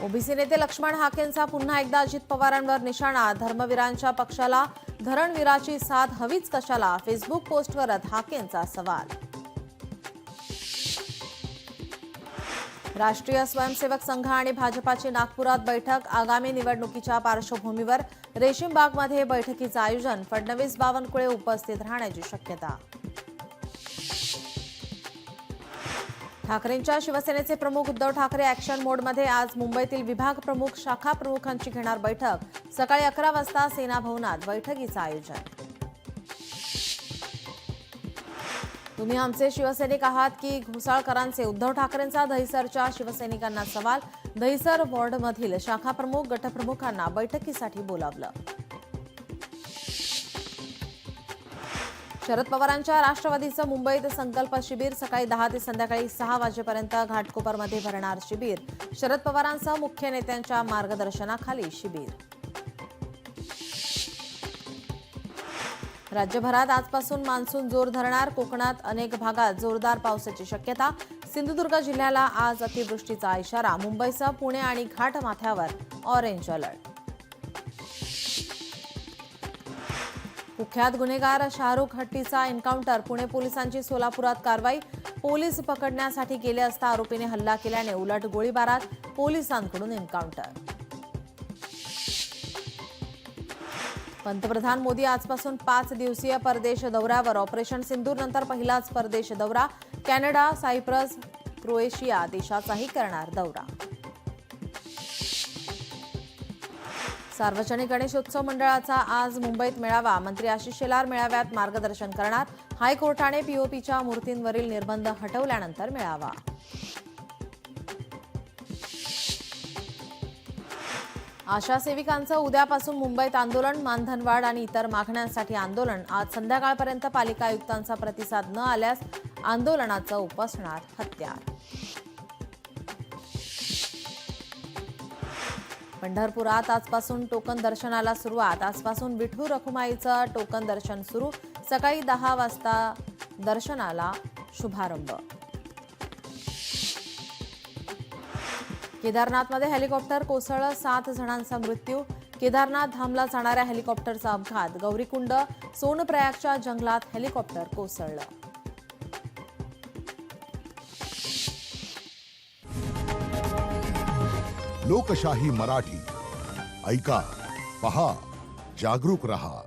OBC नेते लक्ष्मण हाकेंचा पुन्हा एकदा अजित पवारांवर निशाणा. धर्मवीरांच्या पक्षाला धरणवीराची साथ हवीच कशाला, फेसबुक पोस्ट करत हाकेंचा सवाल. राष्ट्रीय स्वयंसेवक संघ आणि भाजपाची नागपुरात बैठक. आगामी निवडणुकीच्या पार्श्वभूमीवर रेशीमबागमध्ये बैठकीचं आयोजन. फडणवीस बावनकुळे उपस्थित राहण्याची शक्यता. ठाकरेंच्या शिवसेनेचे प्रमुख उद्धव ठाकरे ॲक्शन मोडमध्ये. आज मुंबईतील विभाग प्रमुख, शाखा प्रमुखांची घेणार बैठक. सकाळी 11 वाजता सेना भवनात बैठकीचं आयोजन. तुम्ही आमचे शिवसैनिक आहात की घोसाळकरांचे, उद्धव ठाकरेंचा दहिसरच्या शिवसैनिकांना सवाल. दहिसर वॉर्डमधील शाखा प्रमुख, गटप्रमुखांना बैठकीसाठी बोलावलं. शरद पवारांच्या राष्ट्रवादीचं मुंबईत संकल्प शिबिर. सकाळी 10 ते संध्याकाळी 6 वाजेपर्यंत घाटकोपरमध्ये भरणार शिबिर. शरद पवारांसह मुख्य नेत्यांच्या मार्गदर्शनाखाली शिबिर. राज्यभरात आजपासून मान्सून जोर धरणार. कोकणात अनेक भागात जोरदार पावसाची शक्यता. सिंधुदुर्ग जिल्ह्याला आज अतिवृष्टीचा इशारा. मुंबईसह पुणे आणि घाटमाथ्यावर ऑरेंज अलर्ट. कुख्यात गुन्हेगार शाहरुख हट्टीचा एन्काउंटर. पुणे पोलिसांची सोलापुरात कारवाई. पोलीस पकडण्यासाठी गेले असता आरोपीने हल्ला केल्याने उलट गोळीबारात पोलिसांकडून एन्काउंटर. पंतप्रधान मोदी आजपासून 5 दिवसीय परदेश दौऱ्यावर. ऑपरेशन सिंदूर नंतर पहिलाच परदेश दौरा. कॅनडा, सायप्रस, क्रोएशिया देशाचाही करणार दौरा. सार्वजनिक गणेशोत्सव मंडळाचा आज मुंबईत मेळावा. मंत्री आशिष शेलार मेळाव्यात मार्गदर्शन करणार. हायकोर्टाने पीओपीच्या मूर्तींवरील निर्बंध हटवल्यानंतर मेळावा. आशा सेविकांचं उद्यापासून मुंबईत आंदोलन. मानधनवाढ आणि इतर मागण्यांसाठी आंदोलन. आज संध्याकाळपर्यंत पालिका आयुक्तांचा प्रतिसाद न आल्यास आंदोलनाचं उपोषणार हत्यार. पंढरपुरात आजपासून टोकन दर्शनाला सुरुवात. आजपासून विठू रखुमाईचं टोकन दर्शन सुरू. सकाळी 10 वाजता दर्शनाला शुभारंभ. केदारनाथमध्ये हेलिकॉप्टर कोसळलं. 7 जणांचा मृत्यू. केदारनाथ धामला जाणाऱ्या हेलिकॉप्टरचा अपघात. गौरीकुंड, सोनप्रयागच्या जंगलात हेलिकॉप्टर कोसळलं. लोकशाही मराठी ऐका, पहा, जागरूक रहा.